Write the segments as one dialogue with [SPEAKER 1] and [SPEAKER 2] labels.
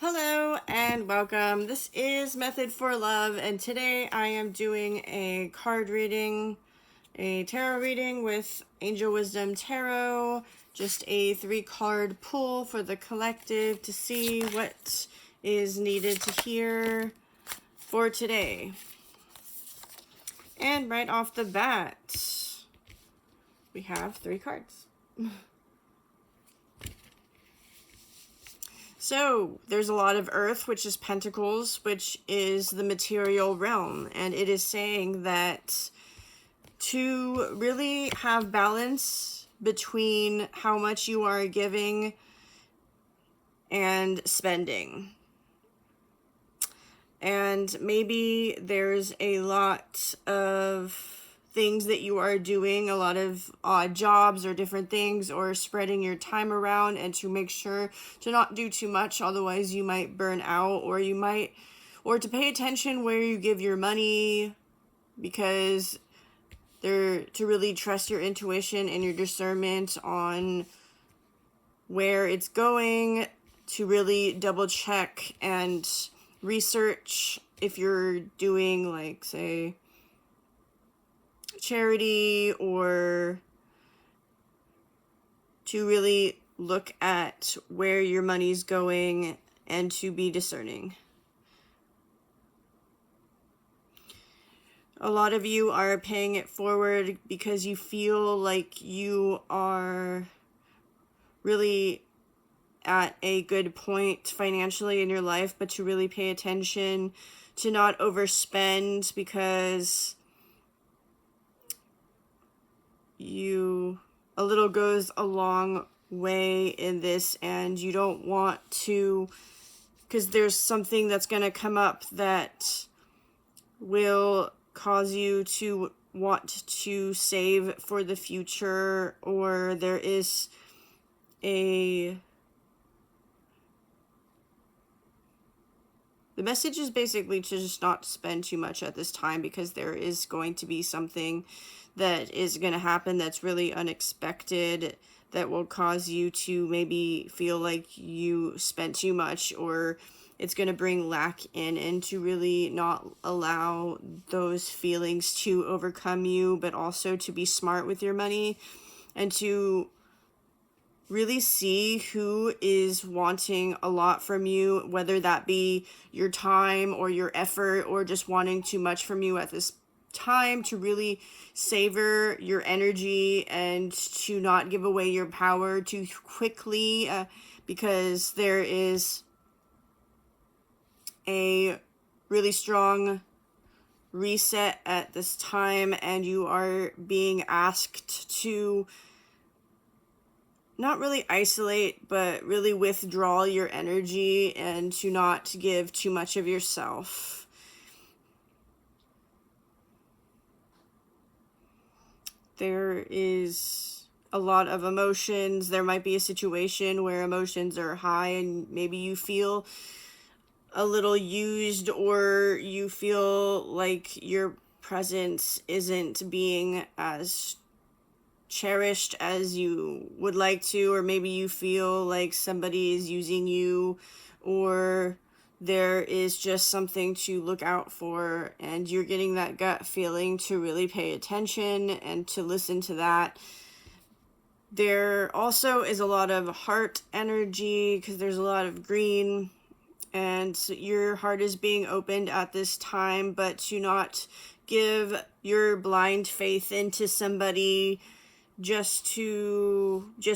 [SPEAKER 1] Hello and welcome. This is Method for Love, and today I am doing a card reading, a tarot reading with Angel Wisdom Tarot. Just a 3-card pull for the collective to see what is needed to hear for today. And right off the bat, we have 3 cards. So, there's a lot of earth, which is pentacles, which is the material realm. And it is saying that to really have balance between how much you are giving and spending. And maybe there's a lot of things that you are doing, a lot of odd jobs or different things, or spreading your time around, and to make sure to not do too much, otherwise you might burn out, or to pay attention where you give your money, because to really trust your intuition and your discernment on where it's going, to really double check and research if you're doing, like, say, charity, or to really look at where your money's going and to be discerning. A lot of you are paying it forward because you feel like you are really at a good point financially in your life, but to really pay attention to not overspend, because a little goes a long way in this, and you don't want to, because there's something that's going to come up that will cause you to want to save for the future, or there is the message is basically to just not spend too much at this time, because there is going to be something that is going to happen that's really unexpected, that will cause you to maybe feel like you spent too much, or it's going to bring lack in, and to really not allow those feelings to overcome you, but also to be smart with your money and to really see who is wanting a lot from you, whether that be your time or your effort, or just wanting too much from you at this time, to really savor your energy and to not give away your power too quickly, because there is a really strong reset at this time, and you are being asked to not really isolate, but really withdraw your energy and to not give too much of yourself. There is a lot of emotions. There might be a situation where emotions are high and maybe you feel a little used, or you feel like your presence isn't being as cherished as you would like to, or maybe you feel like somebody is using you, or there is just something to look out for, and you're getting that gut feeling to really pay attention and to listen to that. There also is a lot of heart energy, because there's a lot of green, and your heart is being opened at this time, but to not give your blind faith into somebody just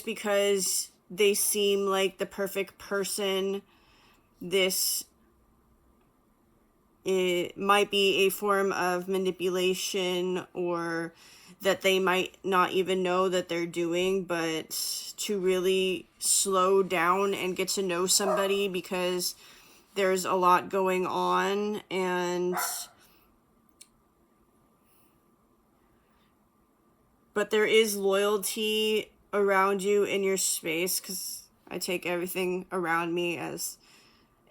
[SPEAKER 1] because they seem like the perfect person. It might be a form of manipulation, or that they might not even know that they're doing, but to really slow down and get to know somebody, because there's a lot going on, but there is loyalty around you in your space, because I take everything around me as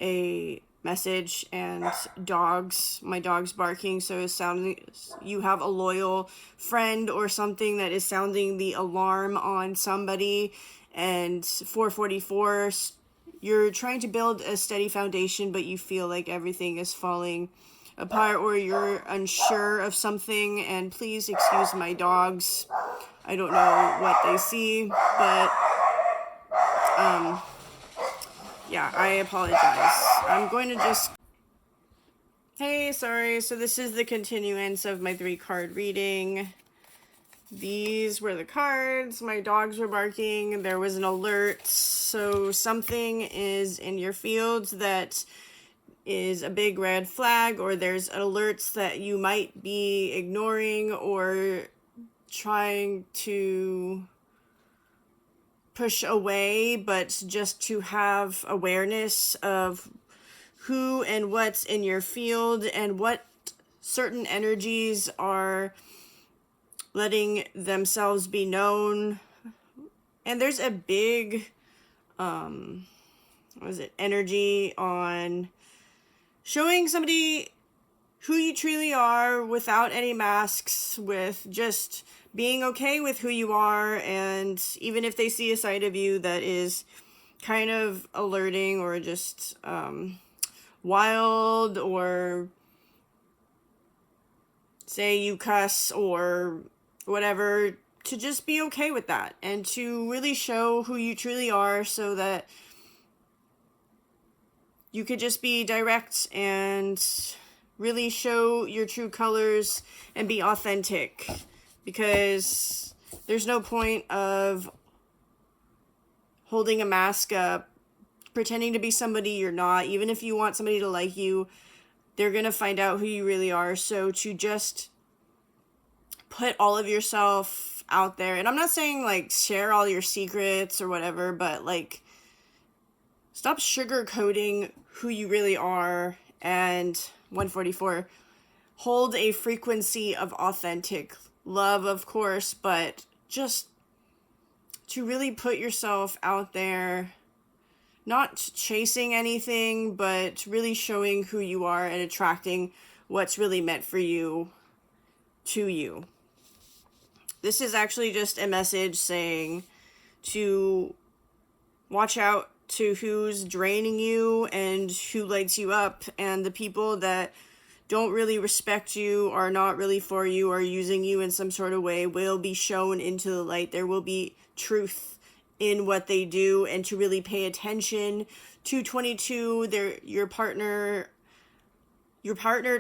[SPEAKER 1] a message, and my dog's barking, so it's sounding, you have a loyal friend or something that is sounding the alarm on somebody. And 444 you're trying to build a steady foundation, but you feel like everything is falling apart, or you're unsure of something. And please excuse my dogs. I don't know what they see, but yeah, I apologize. I'm going to just... Hey, sorry. So this is the continuance of my 3-card reading. These were the cards. My dogs were barking. There was an alert. So something is in your fields that is a big red flag, or there's alerts that you might be ignoring or trying to push away, but just to have awareness of who and what's in your field and what certain energies are letting themselves be known. And there's a big energy on showing somebody who you truly are without any masks, with just being okay with who you are. And even if they see a side of you that is kind of alerting or just wild, or say you cuss or whatever, to just be okay with that and to really show who you truly are, so that you could just be direct and really show your true colors and be authentic. Because there's no point of holding a mask up, pretending to be somebody you're not. Even if you want somebody to like you, they're gonna find out who you really are. So to just put all of yourself out there, and I'm not saying like share all your secrets or whatever, but like stop sugarcoating who you really are. And 144, hold a frequency of authentic love, of course, but just to really put yourself out there, not chasing anything, but really showing who you are and attracting what's really meant for you to you. This is actually just a message saying to watch out to who's draining you and who lights you up, and the people that don't really respect you, are not really for you, are using you in some sort of way, will be shown into the light. There will be truth in what they do, and to really pay attention. 222, you're partnered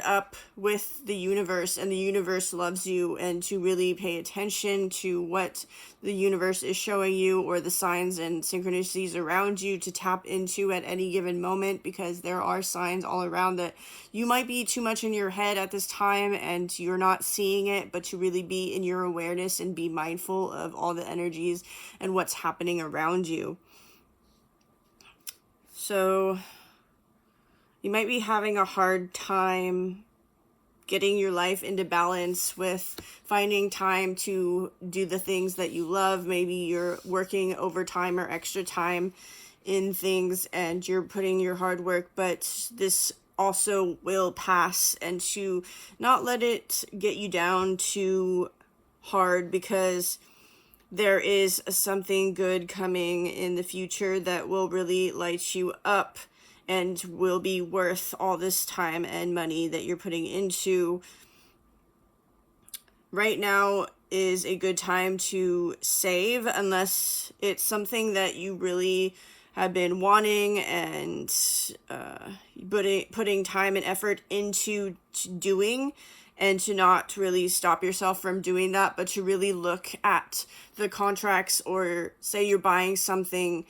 [SPEAKER 1] up with the universe, and the universe loves you, and to really pay attention to what the universe is showing you, or the signs and synchronicities around you to tap into at any given moment, because there are signs all around that you might be too much in your head at this time and you're not seeing it, but to really be in your awareness and be mindful of all the energies and what's happening around you. So you might be having a hard time getting your life into balance with finding time to do the things that you love. Maybe you're working overtime or extra time in things and you're putting your hard work, but this also will pass, and to not let it get you down too hard, because there is something good coming in the future that will really light you up and will be worth all this time and money that you're putting into. Right now is a good time to save, unless it's something that you really have been wanting and putting time and effort into doing, and to not really stop yourself from doing that, but to really look at the contracts, or say you're buying something.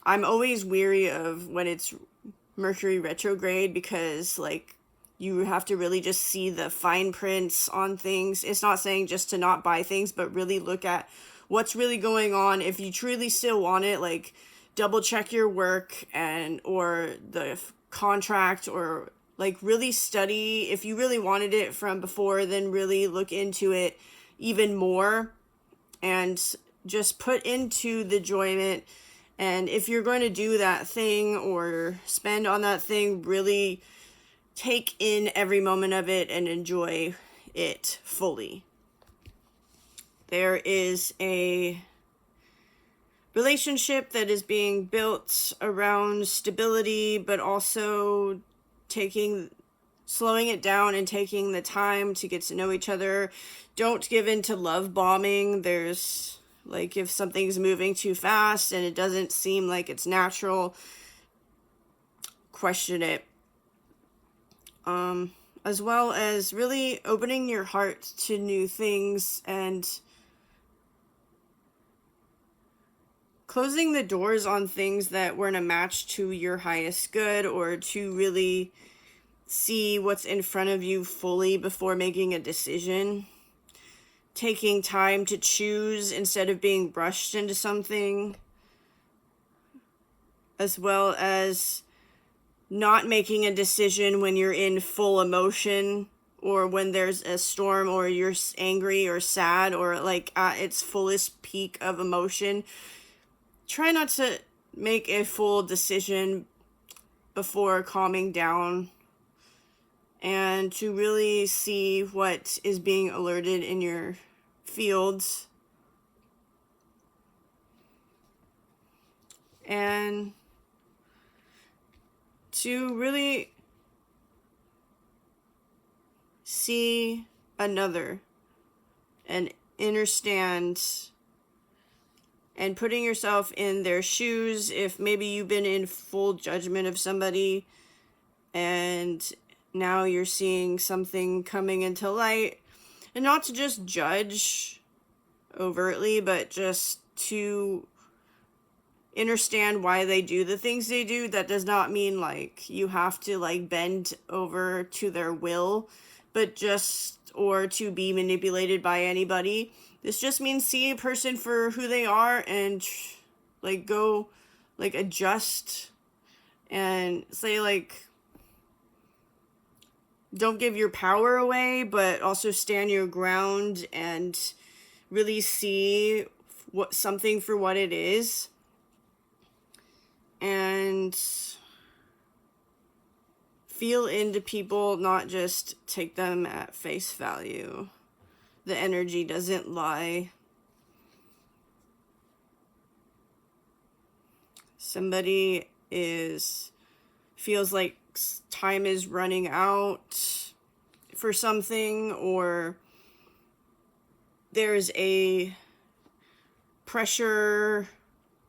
[SPEAKER 1] I'm always weary of when it's Mercury retrograde, because like you have to really just see the fine prints on things. It's not saying just to not buy things, but really look at what's really going on. If you truly still want it, like double check your work and or the contract, or like really study. If you really wanted it from before, then really look into it even more and just put into the enjoyment. And if you're going to do that thing or spend on that thing, really take in every moment of it and enjoy it fully. There is a relationship that is being built around stability, but also slowing it down and taking the time to get to know each other. Don't give in to love bombing. There's, like, if something's moving too fast and it doesn't seem like it's natural, question it. As well as really opening your heart to new things and closing the doors on things that weren't a match to your highest good, or to really see what's in front of you fully before making a decision. Taking time to choose instead of being brushed into something. As well as not making a decision when you're in full emotion, or when there's a storm, or you're angry or sad, or like at its fullest peak of emotion. Try not to make a full decision before calming down, and to really see what is being alerted in your fields. And to really see another and understand, and putting yourself in their shoes. If maybe you've been in full judgment of somebody and now you're seeing something coming into light, and not to just judge overtly, but just to understand why they do the things they do. That does not mean like you have to like bend over to their will, but just, or to be manipulated by anybody. This just means see a person for who they are and like go like adjust and say like, don't give your power away, but also stand your ground and really see something for what it is. And feel into people, not just take them at face value. The energy doesn't lie. Somebody feels like time is running out for something, or there's a pressure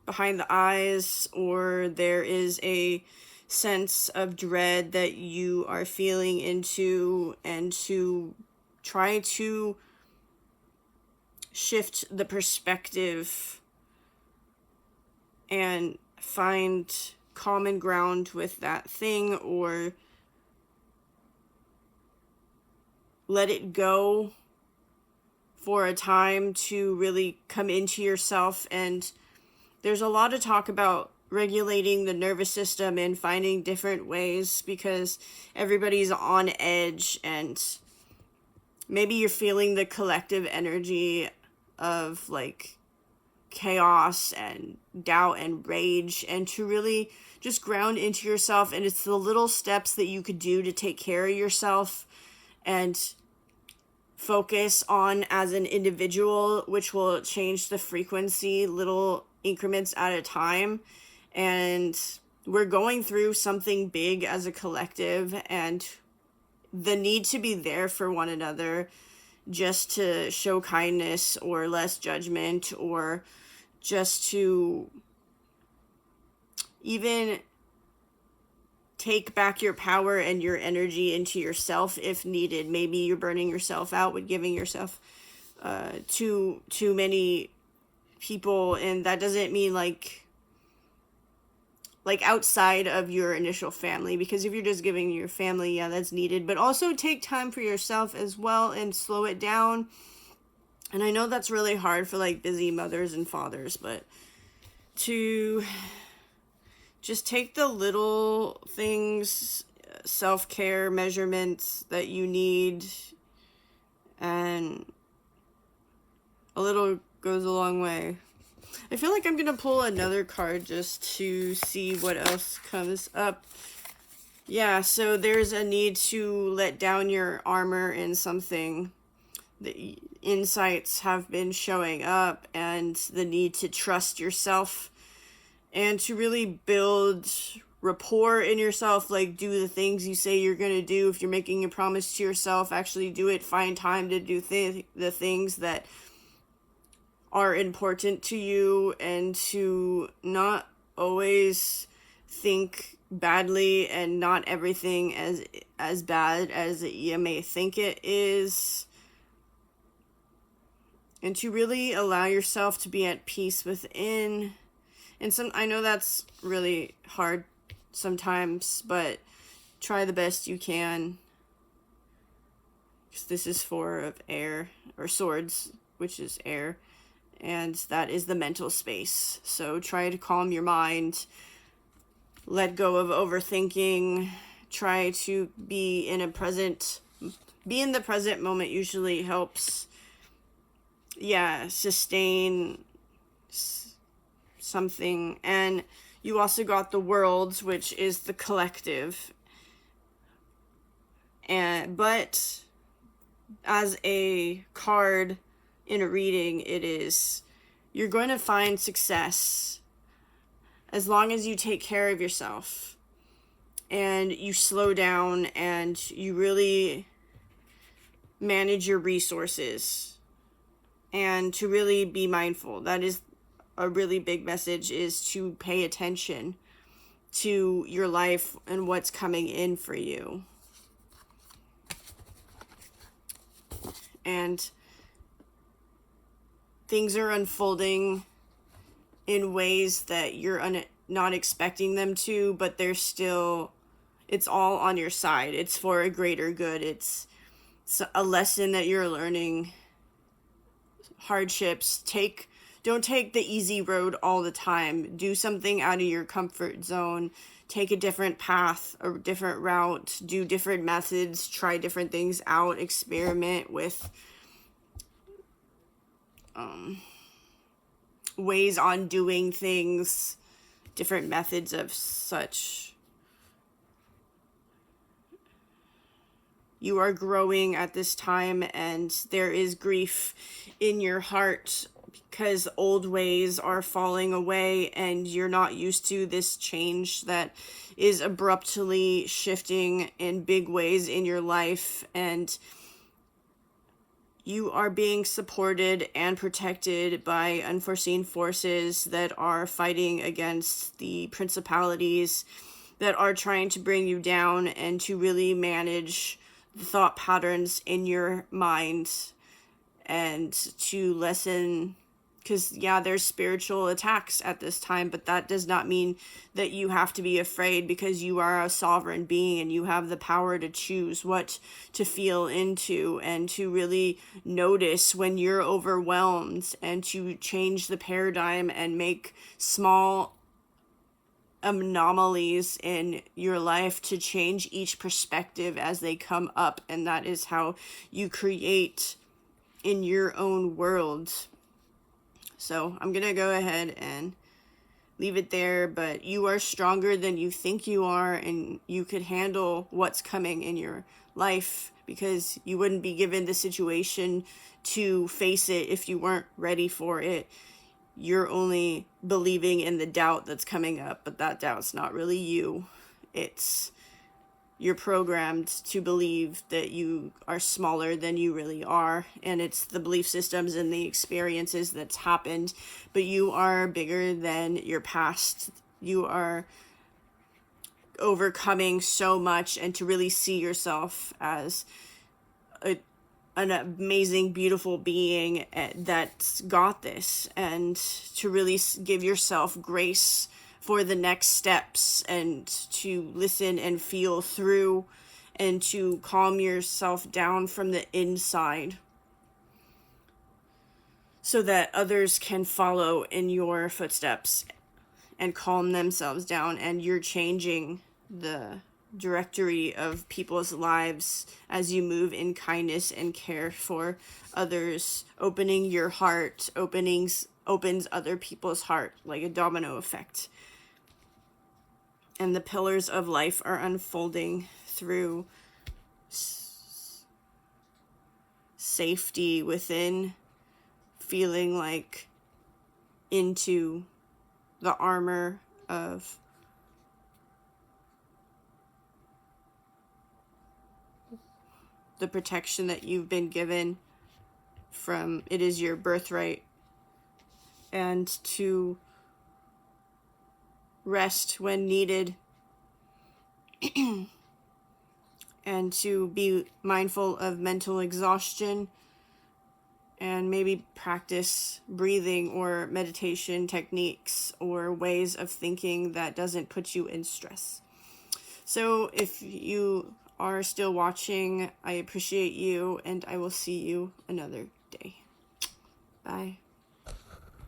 [SPEAKER 1] behind the eyes, or there is a sense of dread that you are feeling into, and to try to shift the perspective and find common ground with that thing, or let it go for a time to really come into yourself. And there's a lot of talk about regulating the nervous system and finding different ways, because everybody's on edge, and maybe you're feeling the collective energy of like chaos and doubt and rage, and to really just ground into yourself. And it's the little steps that you could do to take care of yourself and focus on as an individual, which will change the frequency little increments at a time. And we're going through something big as a collective, and the need to be there for one another, just to show kindness or less judgment, or just to even take back your power and your energy into yourself if needed. Maybe you're burning yourself out with giving yourself too many people, and that doesn't mean like outside of your initial family, because if you're just giving your family, yeah, that's needed, but also take time for yourself as well and slow it down. And I know that's really hard for like busy mothers and fathers, but to just take the little things, self-care measurements that you need, and a little goes a long way. I feel like I'm going to pull another card just to see what else comes up. Yeah, so there's a need to let down your armor in something. the insights have been showing up, and the need to trust yourself and to really build rapport in yourself. Like, do the things you say you're going to do. If you're making a promise to yourself, actually do it. Find time to do the things that are important to you, and to not always think badly, and not everything as bad as you may think it is, and to really allow yourself to be at peace within. And I know that's really hard sometimes, but try the best you can, because this is 4 of air, or swords, which is air, and that is the mental space. So try to calm your mind, let go of overthinking, try to be in the present moment. Usually helps, sustain something. And you also got the world, which is the collective. But as a card in a reading, you're going to find success as long as you take care of yourself and you slow down and you really manage your resources, and to really be mindful. That is a really big message, is to pay attention to your life and what's coming in for you. And things are unfolding in ways that you're not expecting them to, but it's all on your side. It's for a greater good. It's a lesson that you're learning. Hardships. Don't take the easy road all the time. Do something out of your comfort zone. Take a different path, a different route. Do different methods. Try different things out. Experiment with ways on doing things, different methods of such. You are growing at this time, and there is grief in your heart because old ways are falling away, and you're not used to this change that is abruptly shifting in big ways in your life. And you are being supported and protected by unforeseen forces that are fighting against the principalities that are trying to bring you down, and to really manage the thought patterns in your mind, and to lessen, because there's spiritual attacks at this time, but that does not mean that you have to be afraid, because you are a sovereign being and you have the power to choose what to feel into, and to really notice when you're overwhelmed, and to change the paradigm and make small anomalies in your life to change each perspective as they come up. And that is how you create in your own world. So I'm gonna go ahead and leave it there, but you are stronger than you think you are, and you could handle what's coming in your life, because you wouldn't be given the situation to face it if you weren't ready for it. You're only believing in the doubt that's coming up, but that doubt's not really you. You're programmed to believe that you are smaller than you really are, and it's the belief systems and the experiences that's happened, but you are bigger than your past. You are overcoming so much, and to really see yourself as an amazing, beautiful being that's got this, and to really give yourself grace for the next steps, and to listen and feel through, and to calm yourself down from the inside, so that others can follow in your footsteps and calm themselves down, and you're changing the directory of people's lives as you move in kindness and care for others. Opening your heart opens other people's heart, like a domino effect. And the pillars of life are unfolding through safety within, feeling like into the armor of the protection that you've been given from it is your birthright, and to rest when needed, and to be mindful of mental exhaustion, and maybe practice breathing or meditation techniques or ways of thinking that doesn't put you in stress. So if you are still watching, I appreciate you, and I will see you another day. Bye.